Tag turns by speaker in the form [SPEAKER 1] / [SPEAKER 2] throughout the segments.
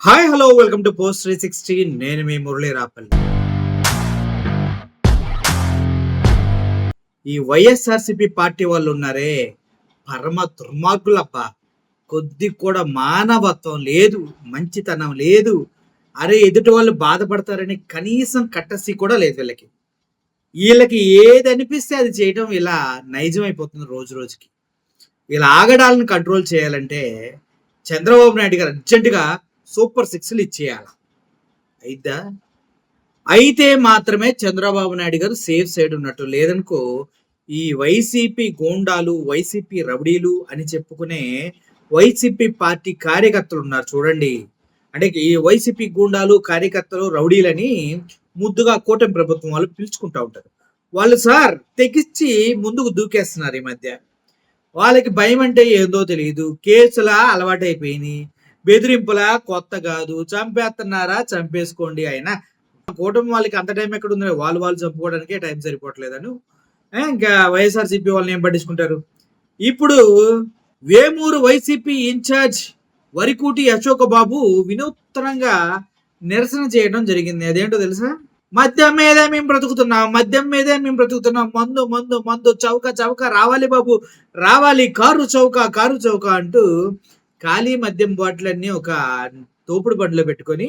[SPEAKER 1] Hi hello welcome to post 360. నేను మీ మురళీ రాపల్లి. ఈ YSRCP party వాళ్ళు ఉన్నారే, పరమ దుర్మార్గులబ్బా. కొద్ది కూడా మానవత్వం లేదు, మంచితనం లేదు. అరే ఎదుటి వాళ్ళు బాధపడతారని కనీసం కట్టసి కూడా లేదు వీళ్ళకి. వీళ్ళకి ఏది అనిపిస్తే అది చేయడం ఇలా నైజమైపోతుంది రోజు రోజుకి. వీళ్ళ ఆగడాలను కంట్రోల్ చేయాలంటే చంద్రబాబు నాయుడు గారు అర్జెంటుగా సూపర్ సిక్స్లు ఇచ్చేయాలి. అయితే మాత్రమే చంద్రబాబు నాయుడు గారు సేఫ్ సైడ్ ఉన్నట్టు. లేదనుకో ఈ వైసీపీ గోండాలు, వైసీపీ రౌడీలు అని చెప్పుకునే వైసీపీ పార్టీ కార్యకర్తలు ఉన్నారు చూడండి. అంటే ఈ వైసీపీ గూండాలు, కార్యకర్తలు, రౌడీలని ముద్దుగా కూటమి ప్రభుత్వం వాళ్ళు పిలుచుకుంటా ఉంటారు. వాళ్ళు సార్ తెగిచ్చి ముందుకు దూకేస్తున్నారు ఈ మధ్య. వాళ్ళకి భయం అంటే ఏందో తెలియదు, కేసులా అలవాటైపోయినాయి, బెదిరింపులా కొత్త కాదు. చంపేస్తున్నారా, చంపేసుకోండి. అయినా కూటమి వాళ్ళకి అంత టైం ఎక్కడ ఉంది? వాళ్ళు చంపుకోవడానికే టైం సరిపోవట్లేదని ఇంకా వైఎస్ఆర్సీపీ వాళ్ళని ఏం పట్టించుకుంటారు. ఇప్పుడు వేమూరు వైసీపీ ఇన్ఛార్జ్ వరికూటి అశోక్ బాబు వినూత్నంగా నిరసన చేయడం జరిగింది. అదేంటో తెలుసా? మద్యం మీదే మేము బ్రతుకుతున్నాం, మందు మందు మందు, చౌక చౌక రావాలి బాబు రావాలి, కారు చౌక అంటూ ఖాళీ మద్యం బాటిలన్నీ ఒక తోపుడు బండిలో పెట్టుకొని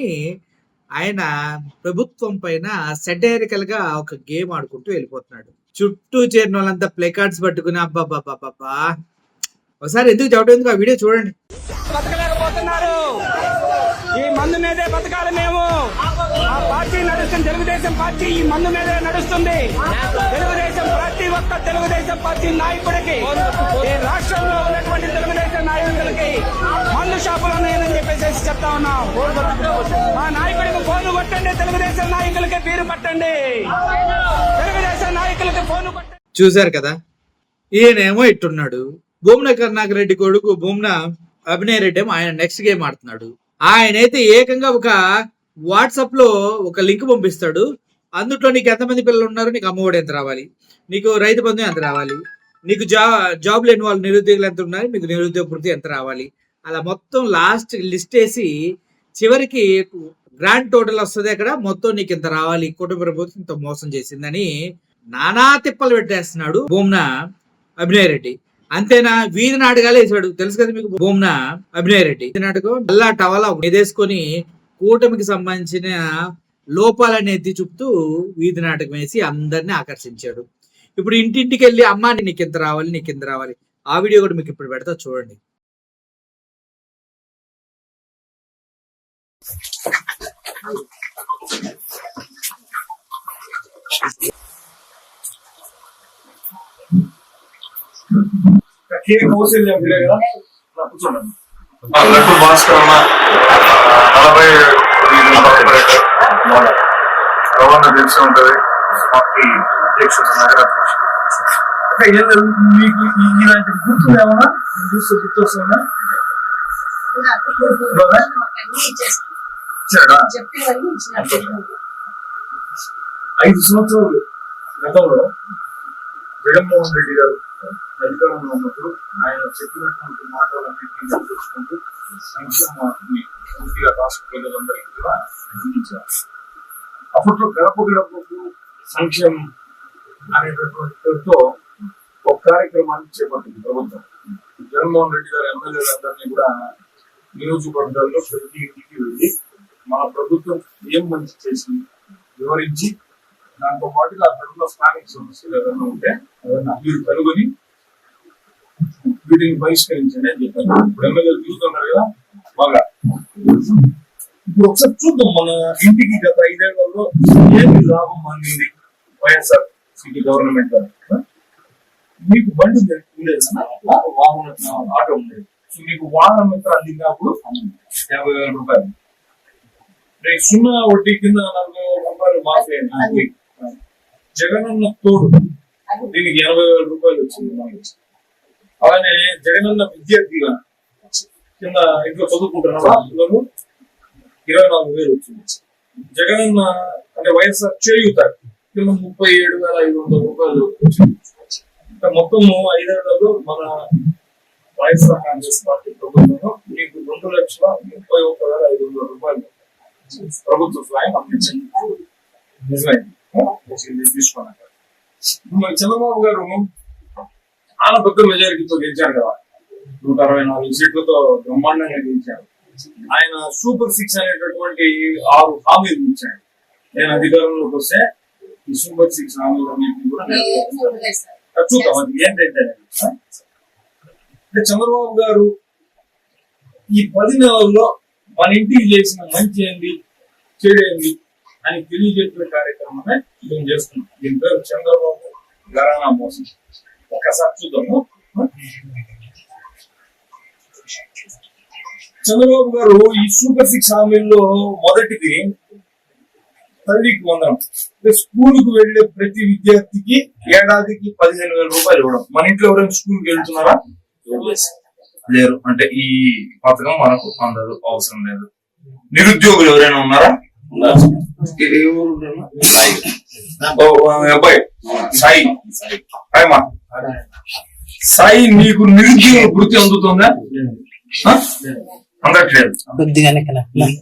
[SPEAKER 1] ఆయన ప్రభుత్వం పైన సెటైరికల్ గా ఒక గేమ్ ఆడుకుంటూ వెళ్ళిపోతున్నాడు. చుట్టూ చేరిన వాళ్ళంతా ప్లే కార్డ్స్ పట్టుకుని అబ్బాబ్బాబ్బా. ఒకసారి ఎందుకు చెప్పడం, ఆ వీడియో చూడండి.
[SPEAKER 2] ఈ మందు మీదే బతకాలి మేము. ఆ పార్టీ నడుస్తుంది, తెలుగుదేశం పార్టీ ఈ మందు మీదే నడుస్తుంది. తెలుగుదేశం ప్రతి ఒక్క తెలుగుదేశం పార్టీ నాయకుడికి, ఈ రాష్ట్రంలో ఉన్నటువంటి తెలుగుదేశం నాయకులకి మందు షాపులు ఉన్నాయని చెప్పేసి చెప్తా ఉన్నాం. మా నాయకుడికి ఫోన్ కొట్టండి, తెలుగుదేశం నాయకులకి పేరు పట్టండి, తెలుగుదేశం నాయకులకి ఫోన్ కొట్టండి.
[SPEAKER 1] చూశారు కదా, ఈయనేమో ఇట్టున్నాడు. భూమన కరుణాకర్ రెడ్డి కొడుకు భూమన అభినయ్ రెడ్డి ఏమో ఆయన నెక్స్ట్ గేమ్ ఆడుతున్నాడు. ఆయనైతే ఏకంగా ఒక వాట్సాప్ లో ఒక లింక్ పంపిస్తాడు. అందులో నీకు ఎంతమంది పిల్లలు ఉన్నారు, నీకు అమ్మఒడి ఎంత రావాలి, నీకు రైతు బంధు ఎంత రావాలి, నీకు జాబ్ లేని వాళ్ళు నిరుద్యోగులు ఎంత ఉన్నారు, మీకు నిరుద్యోగ వృత్తి ఎంత రావాలి, అలా మొత్తం లాస్ట్ లిస్ట్ వేసి చివరికి గ్రాండ్ టోటల్ వస్తుంది. అక్కడ మొత్తం నీకు ఇంత రావాలి, కుటుంబ ప్రభుత్వం ఇంత మోసం చేసిందని నానా తిప్పలు పెట్టేస్తున్నాడు భూమన అభినయ్ రెడ్డి. అంతేనా, వీధి నాటకాలే వేసాడు. తెలుసు కదా మీకు భూమన అభినయ్ రెడ్డి. వీధి నాటకం అల్లా టవలా ఎదేసుకొని కూటమికి సంబంధించిన లోపాలని ఎత్తి చూపుతూ వీధి నాటకం వేసి అందరినీ ఆకర్షించాడు. ఇప్పుడు ఇంటింటికి వెళ్ళి అమ్మా నీకు ఎంత రావాలి, నీకు ఎంత రావాలి, ఆ వీడియో కూడా మీకు ఇప్పుడు పెడతా చూడండి.
[SPEAKER 3] లడ్డు భాస్కర్ అన్న 40 రవాణా తెలిసి ఉంటది. పార్టీ అధ్యక్షుడు, నగర అధ్యక్షుడు. మీకు ఇలాంటి గుర్తులు ఏమన్నా గుర్తొస్తుందా? 5 సంవత్సరాలు గతంలో జగన్మోహన్ రెడ్డి గారు అధికారంలో ఉన్నప్పుడు ఆయన చెప్పినటువంటి మాటలన్నింటినీ చూసుకుంటూ సంక్షేమాన్ని పూర్తిగా రాష్ట్ర ప్రజలందరికీ కూడా అందించారు. అప్పట్లో గడపకు సంక్షేమం అనేటటువంటి పేరుతో ఒక కార్యక్రమాన్ని చేపట్టింది ప్రభుత్వం. జగన్మోహన్ రెడ్డి గారు ఎమ్మెల్యేలందరినీ కూడా నియోజకవర్గాల్లో ప్రతి ఇంటికి వెళ్ళి మన ప్రభుత్వం ఏం మంచి చేసింది వివరించి, దాంతో పాటుగా అక్కడ ఉన్న స్థానిక సమస్యలు ఏదైనా ఉంటే మీరు కనుగొని వీటిని పరిష్కరించండి అని చెప్పారు. ఇప్పుడు ఎమ్మెల్యేలు చూస్తున్నారు కదా బాగా. ఇప్పుడు ఒకసారి చూద్దాం, మన ఇంటికి గత 5 ఏళ్లలో ఏమి లాభం అందింది వైఎస్ఆర్ సిటీ గవర్నమెంట్. మీకు బండి ఉండేది, వాహన ఆటో ఉండేది, మీకు వాహన మిత్ర అందినప్పుడు 50,000 రూపాయలు, సున్నా వడ్డీ కింద 40,000 రూపాయలు మాఫీ అయింది. జగనన్న తోడు దీనికి 80,000 రూపాయలు వచ్చింది. అలానే జగనన్న విద్యార్థిగా కింద ఇంట్లో చదువుకుంటున్నారా 24,000 వచ్చింది. జగనన్న అంటే వైఎస్ఆర్ చేయూత కింద 37,500 రూపాయలు వచ్చింది. మొత్తం 5 ఏళ్లలో మన వైఎస్ఆర్ కాంగ్రెస్ పార్టీ ప్రభుత్వంలో మీకు 2,31,500 రూపాయలు ప్రభుత్వ సాయం అందించండి. నిజమే తీసుకున్నాక మరి చంద్రబాబు గారు చాలా పెద్ద మెజారిటీతో గెలిచారు కదా, 164 సీట్లతో బ్రహ్మాండంగా గెలిచారు. ఆయన సూపర్ 6 అనేటటువంటి 6 హామీలు ఇచ్చాడు. నేను అధికారంలోకి వస్తే ఈ సూపర్ 6 హామీలన్నింటినీ కూడా చూద్దాం. అది ఏంటంటే చంద్రబాబు గారు ఈ 10 నెలల్లో మన ఇంటికి చేసిన మంచి ఏంది చెడు ఏంది అని తెలియజెప్పే కార్యక్రమమే మేము చేస్తున్నాం. దీని పేరు చంద్రబాబు ఘరానా మోసం. ఒక్కసారి చూద్దాము. చంద్రబాబు గారు ఈ సూపర్ 6 హామీల్లో మొదటిది తల్లికి వందనం. స్కూల్కి వెళ్లే ప్రతి విద్యార్థికి ఏడాదికి 15,000 రూపాయలు ఇవ్వడం. మన ఇంట్లో ఎవరైనా స్కూల్కి వెళ్తున్నారా? లేరు. అంటే ఈ పథకం మనకు అందదు, అవసరం లేదు. నిరుద్యోగులు ఎవరైనా ఉన్నారా? అబ్బాయి సాయి అయ్యమా సాయి, నీకు నిరుద్యోగ వృత్తి అందుతుందా? అందట్లేదు.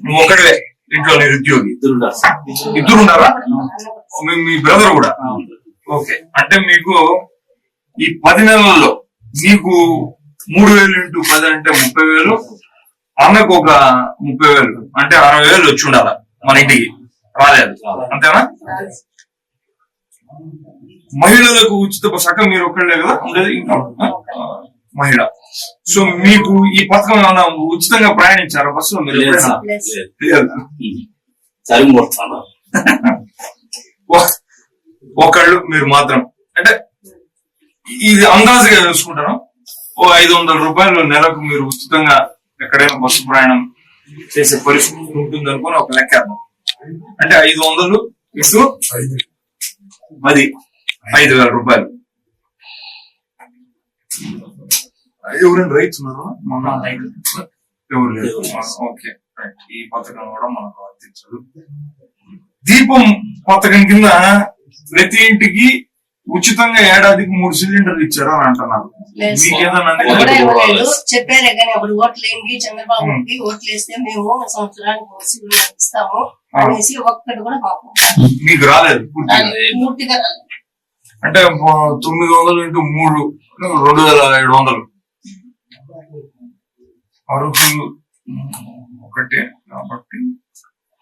[SPEAKER 3] నువ్వు ఒకటే ఇంట్లో నిరుద్యోగి. ఇద్దరు ఉన్నారా? మీ బ్రదర్ కూడా? ఓకే. అంటే మీకు ఈ 10 నెలల్లో మీకు 3,000 × 10 అంటే 30,000, అన్నకు ఒక 30,000 అంటే 60,000 వచ్చి ఉండాల. మన ఇంటికి రాలేదు, అంతేనా? మహిళలకు ఉచిత సగం మీరు ఒక్కళ్ళే కదా ఉండేది, ఇంకా మహిళ. సో మీకు ఈ పథకం ఏమైనా ఉచితంగా ప్రయాణించారా బస్సులో? మీరు ఒకళ్ళు మీరు మాత్రం. అంటే ఇది అందాజుగా చూసుకుంటాను, ఓ 500 రూపాయలు నెలకు మీరు ఉచితంగా ఎక్కడైనా బస్సు ప్రయాణం చేసే పరిస్థితి ఉంటుంది అనుకుని ఒక లెక్క. అంటే 500 ఇటు 5,000 రూపాయలు. ఎవరైనా రైట్స్ ఉన్నారా? ఎవరు లేదు. ఓకే, ఈ పథకం కూడా మనకు వర్తించదు. దీపం పథకం కింద ప్రతి ఇంటికి ఉచితంగా ఏడాదికి 3 సిలిండర్లు ఇచ్చారు అని అంటున్నారు.
[SPEAKER 4] చెప్పారే కానీ అప్పుడు ఓట్లు ఏంటి చంద్రబాబుకి ఓట్లు వేస్తే మేము సంవత్సరానికి సిలిండర్ ఇస్తాము అనేసి ఒక్కటి కూడా
[SPEAKER 3] మీకు రాలేదు
[SPEAKER 4] పూర్తిగా.
[SPEAKER 3] అంటే 900 × 3 2,700 అర్హులు ఒకటే కాబట్టి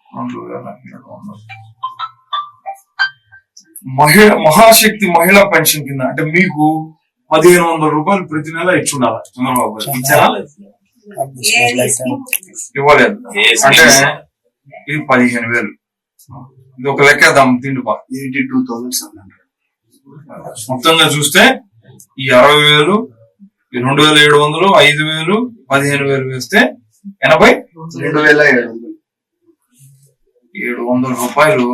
[SPEAKER 3] 2,700. మహాశక్తి మహిళా పెన్షన్ కింద అంటే మీకు 1,500 రూపాయలు ప్రతి నెల ఇచ్చి ఉండాలి. చంద్రబాబు గారు ఇచ్చారా? ఇవ్వలేదు. అంటే ఇది 15,000. ఇది ఒక లెక్కేద్దాం. తిండిపా 82,700. మొత్తంగా చూస్తే ఈ 60,000, 2,700, 5,000, 15,000 వేస్తే 82,700 రూపాయలు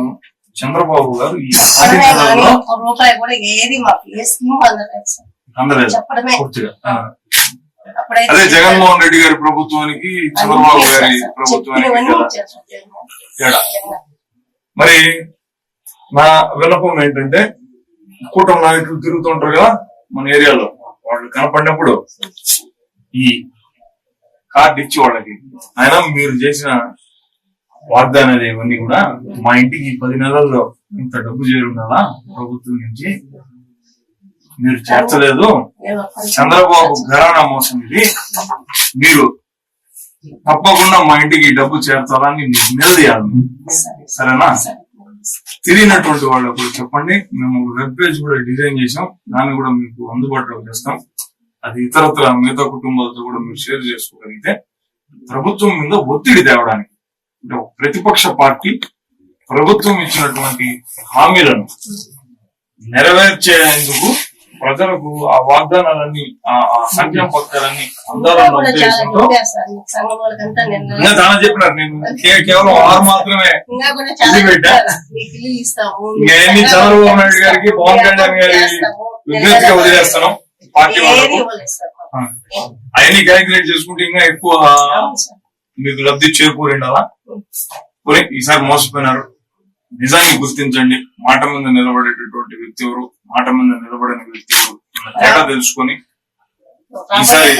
[SPEAKER 3] చంద్రబాబు గారు ఈ
[SPEAKER 4] రూపాయి కూడా ఏది మాకు ఏ స్కీమ్
[SPEAKER 3] అందలేదు పూర్తిగా. అదే జగన్మోహన్ రెడ్డి గారి ప్రభుత్వానికి చంద్రబాబు గారి ప్రభుత్వానికి తేడా. మరి నా విన్నపం ఏంటంటే, కూటమి నాయకులు తిరుగుతుంటారు కదా మన ఏరియాలో, వాళ్ళు కనపడినప్పుడు ఈ కార్డు ఇచ్చి వాళ్ళకి, ఆయన మీరు చేసిన వాగ్దానాలు ఇవన్నీ కూడా మా ఇంటికి 10 నెలల్లో ఇంత డబ్బు చేరుండాలా ప్రభుత్వం నుంచి, మీరు చేర్చలేదు, చంద్రబాబు ఘరానా మోసం ఇది, మీరు తప్పకుండా మా ఇంటికి డబ్బు చేర్చాలని నిలదీయాలి. సరేనా? తెలియనటువంటి వాళ్ళకు చెప్పండి. మేము వెబ్ పేజ్ కూడా డిజైన్ చేసాం, దాన్ని కూడా మీకు అందుబాటులో చేస్తాం. అది ఇతరత్ర మిగతా కుటుంబాలతో కూడా మీరు షేర్ చేసుకోగలిగితే ప్రభుత్వం మీద ఒత్తిడి తేవడానికి, అంటే ప్రతిపక్ష పార్టీ ప్రభుత్వం ఇచ్చినటువంటి హామీలను నెరవేర్చేందుకు ప్రజలకు ఆ వాగ్దానాలన్నీ, ఆ సంక్షేమ పథకాలన్నీ అందాలన్న ఉద్దేశంతో చాలా చెప్పినారు. నేను కేవలం 6 మాత్రమే పెట్టా. ఇంకేమి చంద్రబాబు నాయుడు గారికి, పవన్ కళ్యాణ్ గారి విజ్ఞప్తిగా వదిలేస్తాను. పార్టీ వాళ్ళకు అవన్నీ క్యాలిక్యులేట్ చేసుకుంటే ఇంకా ఎక్కువ మీకు లబ్ధి చేకూరిండాలా. ఈసారి మోసపోయినారు, నిజాన్ని గుర్తించండి. మాట మీద నిలబడేటటువంటి వ్యక్తి ఎవరు, మాట మీద నిలబడిన వ్యక్తి ఎవరు తేడా తెలుసుకొని ఈసారి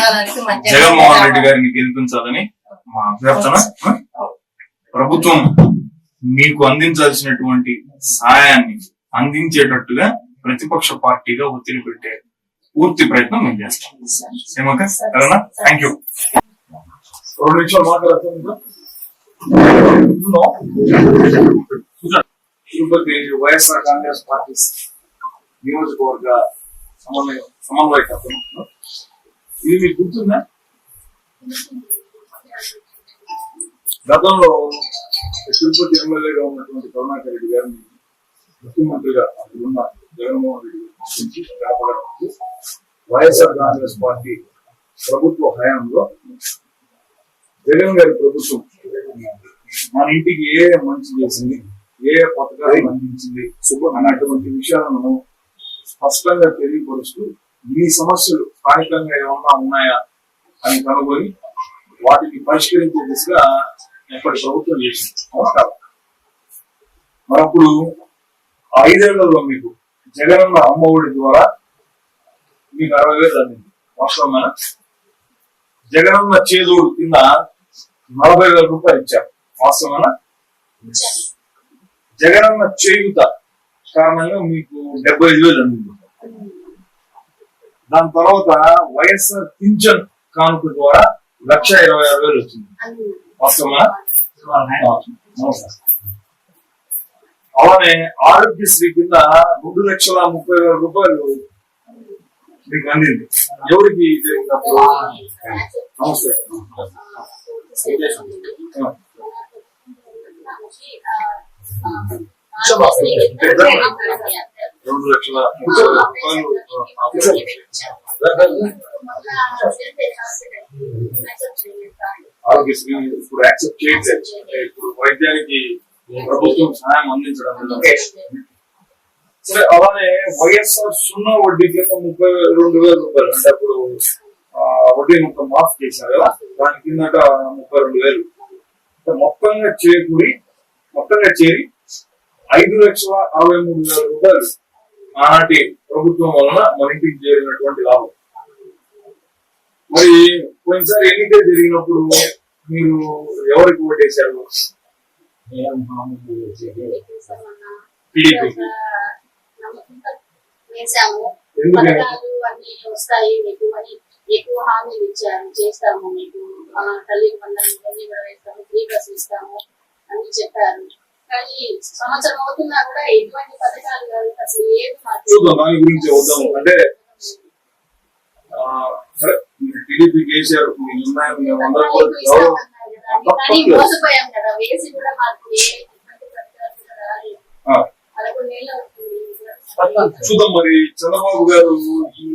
[SPEAKER 3] జగన్మోహన్ రెడ్డి గారిని గెలిపించాలని మా అభ్యర్థన. ప్రభుత్వం మీకు అందించాల్సినటువంటి సహాయాన్ని అందించేటట్టుగా ప్రతిపక్ష పార్టీగా ఒత్తిడి పెట్టే పూర్తి ప్రయత్నం మేము చేస్తాం. ఏమక్క సరేనా? Thank you. 2 నిమిషాలు మాట్లాడుతున్నాం. తిరుపతి వైఎస్ఆర్ కాంగ్రెస్ పార్టీ నియోజకవర్గ సమన్వయకర్త. ఇది మీకు గుర్తుందా? గతంలో తిరుపతి ఎమ్మెల్యేగా ఉన్నటువంటి కరుణాకర్ రెడ్డి గారిని ముఖ్యమంత్రిగా ఉన్న జగన్మోహన్ రెడ్డి గురించి కాపాడడానికి వైఎస్ఆర్ కాంగ్రెస్ పార్టీ ప్రభుత్వ హయాంలో జగన్ గారి ప్రభుత్వం మన ఇంటికి ఏ మంచి చేసింది, ఏ పథకాలు అందించింది అన్నటువంటి విషయాలను స్పష్టంగా తెలియపరుస్తూ ఈ సమస్యలు స్థానికంగా ఏమన్నా ఉన్నాయా అని కనుగొని వాటిని పరిష్కరించే దిశగా ఎప్పటి ప్రభుత్వం చేసింది. మరప్పుడు 5 ఏళ్లలో మీకు జగనన్న అమ్మఒడి ద్వారా మీకు 60,000 అందింది. వాస్తవమైన జగనన్న చేదోడు కింద 40,000 రూపాయలు ఇచ్చారు. వాస్తవమైన జగనన్న చేయుత కారణంగా మీకు 75,000 అందింది. దాని తర్వాత వైఎస్ఆర్ పింఛన్ కానుక ద్వారా 1,26,000 వచ్చింది. వాస్తవమా? అలానే ఆరోగ్యశ్రీ కింద 2,30,000 రూపాయలు మీకు అందింది. ఎవరికి? నమస్తే. 2,30,000 ఆరోగ్యశ్రీ ఇప్పుడు యాక్సెప్ట్ చేయట్లేదు. ఇప్పుడు వైద్యానికి ప్రభుత్వం సహాయం అందించడం సరే. అలానే వైఎస్ఆర్ 0 వడ్డీ కింద 32,000 రూపాయలు, అంటే అప్పుడు వడ్డీ మొత్తం మాఫ్ చేశారు కదా, దాని కిందట 32,000 మొత్తంగా చేరి 5,63,000 రూపాయలు ఆనాటి ప్రభుత్వం వలన మన ఇంటికి చేరినటువంటి లాభం. మరి పోయినసారి ఎన్నికలు జరిగినప్పుడు మీరు ఎవరికి ఓటేశారు? టీడీపీకి.
[SPEAKER 5] వస్తాయి మీకు అని ఎక్కువ హామీలు ఇచ్చారు, చేస్తాము మీకు తల్లి వందలు కూడా వేస్తాము, ఫ్రీ బస్ ఇస్తాము అని చెప్పారు. కానీ సంవత్సరం అవుతున్నా కూడా ఎటువంటి పథకాలు కాదు, అసలు ఏది
[SPEAKER 3] చూద్దాం. దాని గురించి వద్దాము. అంటే టీడీపీకి వేసారు,
[SPEAKER 5] మోసపోయాం కదా, వేసి కూడా మాకు ఎటువంటి పథకాలు కూడా రాలేదు. 11 ఏళ్ళు అవుతుంది.
[SPEAKER 3] చూద్దాం. మరి చంద్రబాబు గారు ఈ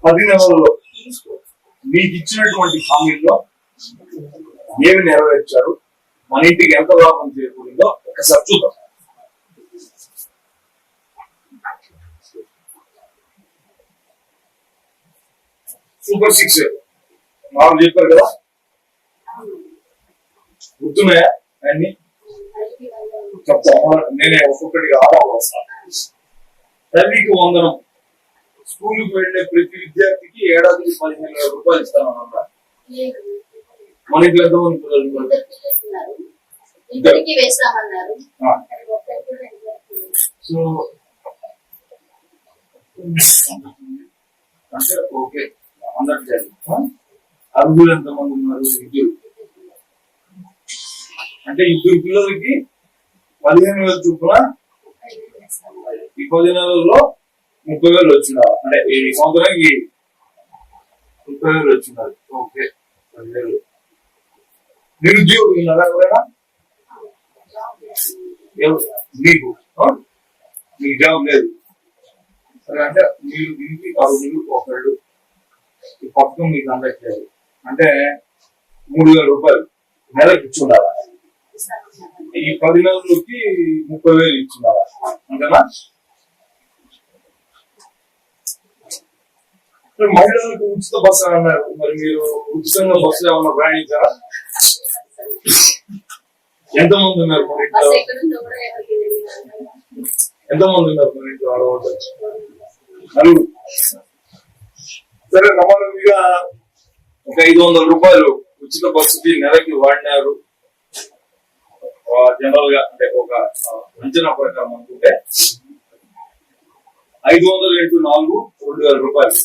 [SPEAKER 3] 10 నెలల్లో మీకు ఇచ్చినటువంటి హామీల్లో ఏమి నెరవేర్చారు, మన ఇంటికి ఎంత లాభం చేకూరిందో ఒకసారి చూద్దాం. సూపర్ 6 4 చెప్పారు కదా, గుర్తున్నాయా అన్ని? చెప్తా, నేనే ఒక్కొక్కటిగా ఆడాలి వస్తాను. తల్లికి వందనం, స్కూల్కి వెళ్లే ప్రతి విద్యార్థికి ఏడాదికి 15,000 రూపాయలు ఇస్తామన్నా. మన ఇంట్లో ఎంతమంది పిల్లలు? సో అంటే ఓకే, అందరికి అర్హులు ఎంతమంది ఉన్నారు? 2. అంటే 2 పిల్లలకి 15,000 చొప్పున ఈ 10 నెలల్లో 30,000 వచ్చినారు. అంటే ఈ సంవత్సరానికి 30,000 వచ్చినారు. ఓకే, 10,000. నిరుద్యోగులు ఉన్నారా ఎవరైనా? మీకు జాబ్ లేదు సరే, అంటే మీరు దీనికి 6 ఒకళ్ళు ఈ పథకం మీకు అందట్లేదు అంటే 3,000 రూపాయలు నెలకి ఇచ్చుండాలా? ఈ 10 నెలలకి 30,000 ఇచ్చుండాలా? అంతేనా? మహిళలకు ఉచిత బస్సు అన్నారు, మరి మీరు ఉచితంగా బస్సులు ఏమన్నా ప్రయాణించారా? ఎంతమంది ఉన్నారు మన ఇంట్లో? ఎంతమంది ఉన్నారు మన ఇంట్లో ఆడవాళ్ళు? సరే, సమానంగా ఒక 500 రూపాయలు ఉచిత బస్సుకి నెలకి వాడినారు జనరల్ గా అంటే ఒక అంచనా ప్రకారం అనుకుంటే 500 × 4 2,000 రూపాయలు.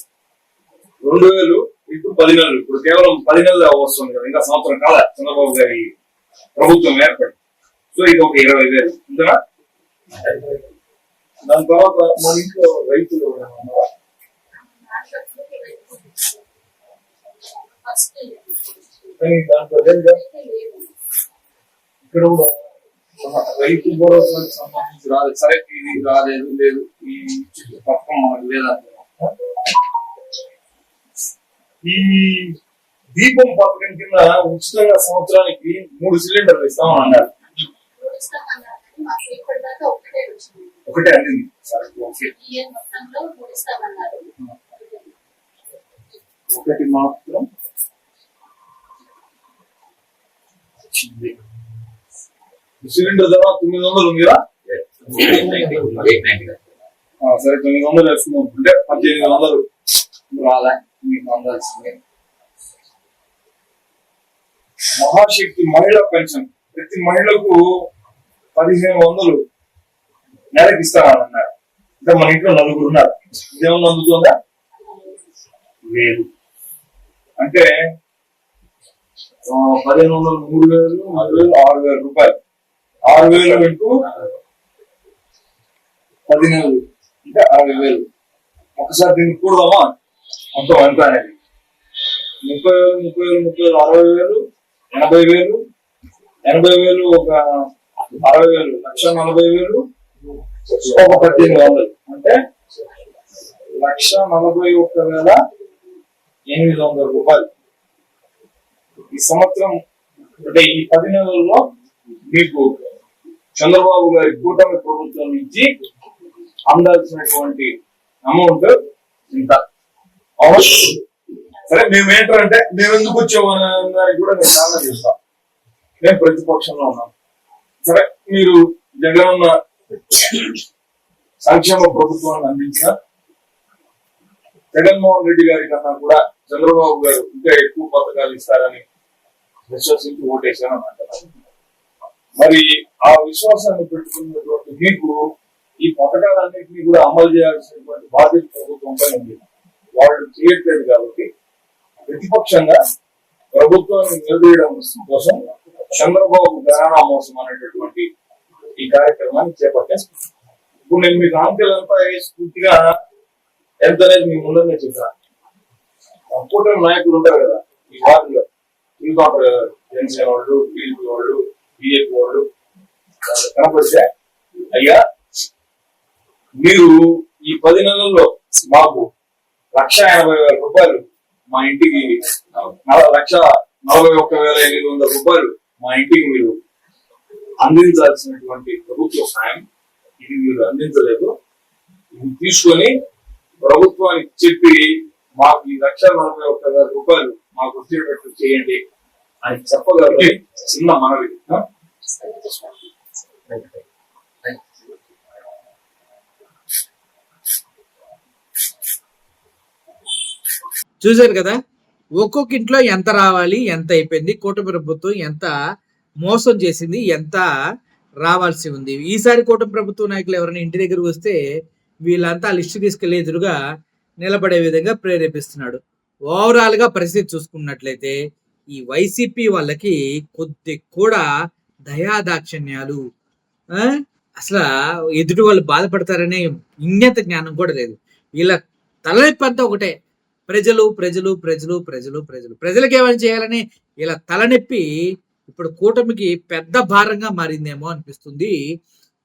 [SPEAKER 3] 2,000 × 10 నెలలు. ఇప్పుడు కేవలం 10 నెలలు వస్తుంది కదా, ఇంకా సంవత్సరం కాదా చంద్రబాబు గారి ప్రభుత్వం ఏర్పడి. సో ఇది ఒక 20,000 ఇంతనా. దాని తర్వాత మన ఇంట్లో రైతులు కానీ దాంట్లో ఇక్కడ కూడా రైతు భరోసాకి సంబంధించి రాలేదు. సరే ఇది రాలేదు లేదు ఈ పథకం మనకు లేదంటే ఈ దీపం పథకం కింద ఉచితంగా సంవత్సరానికి 3 సిలిండర్లు ఇస్తామని అన్నారు. ఒకటే అందింది. సరే ఓకే, ఒకటి మాత్రం సిలిండర్ ధర 900 ఉందిరా. సరే 900 వేసుకున్నాం అంటే 1800 రాదా మీకు అందాల్సిందే. మహాశక్తి మహిళా పెన్షన్ ప్రతి మహిళకు 1,500 నెలకి ఇస్తామన్నారు. అంటే మన ఇంట్లో 4 ఉన్నారు. ఇదేమన్నా అందుతుందా? లేదు. అంటే 1,500 3,000 4,000 6,000 రూపాయలు. 6,000 × 10 నెలలు అంటే 60,000. ఒకసారి దీనికి కూడదామా మొత్తం ఎంత అనేది? 30,000 60,000 80,000 80,000 ఒక 60,000 1,40,000 ఒక 1,800 అంటే 1,41,800 రూపాయలు ఈ సంవత్సరం. అంటే ఈ 10 నెలల్లో మీకు చంద్రబాబు గారి కూటమి ప్రభుత్వం నుంచి అందాల్సినటువంటి అమౌంట్ ఇంత. సరే మేము ఏంటంటే మేము ఎందుకు వచ్చామని దానికి కూడా నేను కారణం చేస్తాం. మేము ప్రతిపక్షంలో ఉన్నాం. సరే మీరు జగనన్న సంక్షేమ ప్రభుత్వాన్ని అందించిన జగన్మోహన్ రెడ్డి గారి కన్నా కూడా చంద్రబాబు గారు ఇంకా ఎక్కువ పథకాలు ఇస్తారని విశ్వసించి ఓటేశాను అంటున్నారు. మరి ఆ విశ్వాసాన్ని పెట్టుకున్నటువంటి మీకు ఈ పథకాలన్నింటినీ కూడా అమలు చేయాల్సినటువంటి బాధ్యత ప్రభుత్వంపై ఉంది. వాళ్ళు చేయట్లేదు కాబట్టి ప్రతిపక్షంగా ప్రభుత్వాన్ని నిలదీయడం కోసం చంద్రబాబు ఘరానా మోసం అనేటటువంటి ఈ కార్యక్రమాన్ని చేపట్టాను. ఇప్పుడు నేను మీకు ఆంక్షలంతా పూర్తిగా ఎంత అనేది మీ ముందరనే చెప్పాను. కూటమి నాయకులు ఉంటారు కదా ఈ వార్డులో తిరుగుతుంటారు కదా, జనసేన వాళ్ళు టీడీపీ వాళ్ళు బీజేపీ వాళ్ళు కనపడితే అయ్యా మీరు ఈ 10 నెలల్లో మాకు 1,80,000 రూపాయలు మా ఇంటికి 1,41,800 రూపాయలు మా ఇంటికి మీరు అందించాల్సినటువంటి ప్రభుత్వ సాయం ఇది మీరు అందించలేదు. ఇది తీసుకొని ప్రభుత్వానికి చెప్పి మాకు ఈ 1,41,000 రూపాయలు మాకు వచ్చేటట్టు చేయండి అని చెప్పగలిగే చిన్న మనవి.
[SPEAKER 1] చూశారు కదా, ఒక్కొక్క ఇంట్లో ఎంత రావాలి, ఎంత అయిపోయింది, కూటమి ప్రభుత్వం ఎంత మోసం చేసింది, ఎంత రావాల్సి ఉంది. ఈసారి కూటమి ప్రభుత్వ నాయకులు ఎవరైనా ఇంటి దగ్గర వస్తే వీళ్ళంతా లిస్టు తీసుకెళ్లి ఎదురుగా నిలబడే విధంగా ప్రేరేపిస్తున్నాడు. ఓవరాల్ గా పరిస్థితి చూసుకున్నట్లయితే ఈ వైసీపీ వాళ్ళకి కొద్ది కూడా దయాదాక్షిణ్యాలు, అసలు ఎదుటి వాళ్ళు బాధపడతారనే ఇంగిత జ్ఞానం కూడా లేదు. వీళ్ళ తలనొప్పి అంతా ఒకటే, ప్రజలు ప్రజలు ప్రజలు ప్రజలు ప్రజలు ప్రజలకు ఏమైనా చేయాలని ఇలా తలనొప్పి ఇప్పుడు కూటమికి పెద్ద భారంగా మారిందేమో అనిపిస్తుంది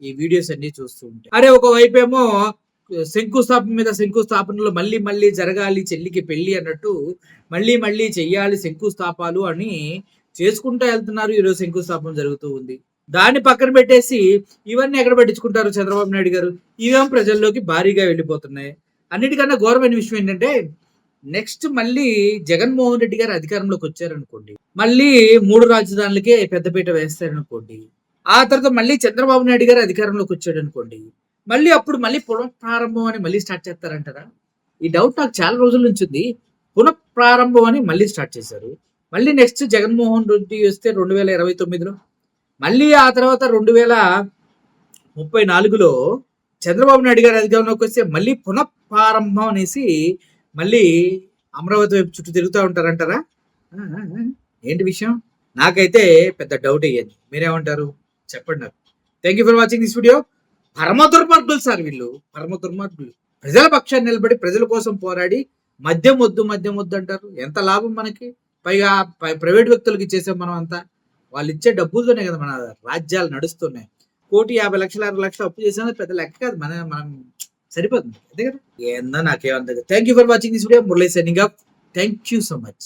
[SPEAKER 1] ఈ వీడియోస్ అన్ని చూస్తూ ఉంటే. అరే ఒకవైపు ఏమో శంకుస్థాపన మీద శంకుస్థాపనలు మళ్ళీ మళ్ళీ జరగాలి, చెల్లికి పెళ్లి అన్నట్టు మళ్ళీ మళ్ళీ చెయ్యాలి శంకుస్థాపాలు అని చేసుకుంటూ వెళ్తున్నారు. ఈరోజు శంకుస్థాపన జరుగుతూ ఉంది. దాన్ని పక్కన పెట్టేసి ఇవన్నీ ఎక్కడ పట్టించుకుంటారు చంద్రబాబు నాయుడు గారు? ఇవేం ప్రజల్లోకి భారీగా వెళ్ళిపోతున్నాయి. అన్నిటికన్నా ఘోరమైన విషయం ఏంటంటే నెక్స్ట్ మళ్ళీ జగన్మోహన్ రెడ్డి గారు అధికారంలోకి వచ్చారనుకోండి, మళ్ళీ 3 రాజధానులకే పెద్దపీట వేస్తారనుకోండి, ఆ తర్వాత మళ్ళీ చంద్రబాబు నాయుడు గారు అధికారంలోకి వచ్చాడు అనుకోండి, మళ్ళీ అప్పుడు మళ్ళీ పునఃప్రారంభం అని మళ్ళీ స్టార్ట్ చేస్తారంటారా? ఈ డౌట్ నాకు చాలా రోజుల నుంచి ఉంది. పునఃప్రారంభం అని మళ్ళీ స్టార్ట్ చేశారు. మళ్ళీ నెక్స్ట్ జగన్మోహన్ రెడ్డి వస్తే 2029లో, మళ్ళీ ఆ తర్వాత 2034లో చంద్రబాబు నాయుడు గారు అధికారంలోకి వస్తే మళ్ళీ పునఃప్రారంభం అనేసి మళ్ళీ అమరావతి వైపు చుట్టూ తిరుగుతూ ఉంటారంటారా? ఏంటి విషయం? నాకైతే పెద్ద డౌట్ అయ్యేది. మీరేమంటారు చెప్పండి నాకు. Thank you for watching this video. పరమ దుర్మార్గులు సార్ వీళ్ళు, పరమ దుర్మార్గులు. ప్రజల పక్షాన్ని నిలబడి ప్రజల కోసం పోరాడి మద్యం వద్దు అంటారు. ఎంత లాభం మనకి? పైగా ప్రైవేట్ వ్యక్తులకి ఇచ్చేసాం మనం అంతా. వాళ్ళు ఇచ్చే డబ్బులతోనే కదా మన రాజ్యాలు నడుస్తున్నాయి. 1,50,00,000 6,00,000 అప్పు చేసినా పెద్ద లెక్క కాదు. మనం సరిపోతుంది అంతే కదా. ఏందో నాకేమంత. Thank you for watching this video. Murali signing off. Thank you so much.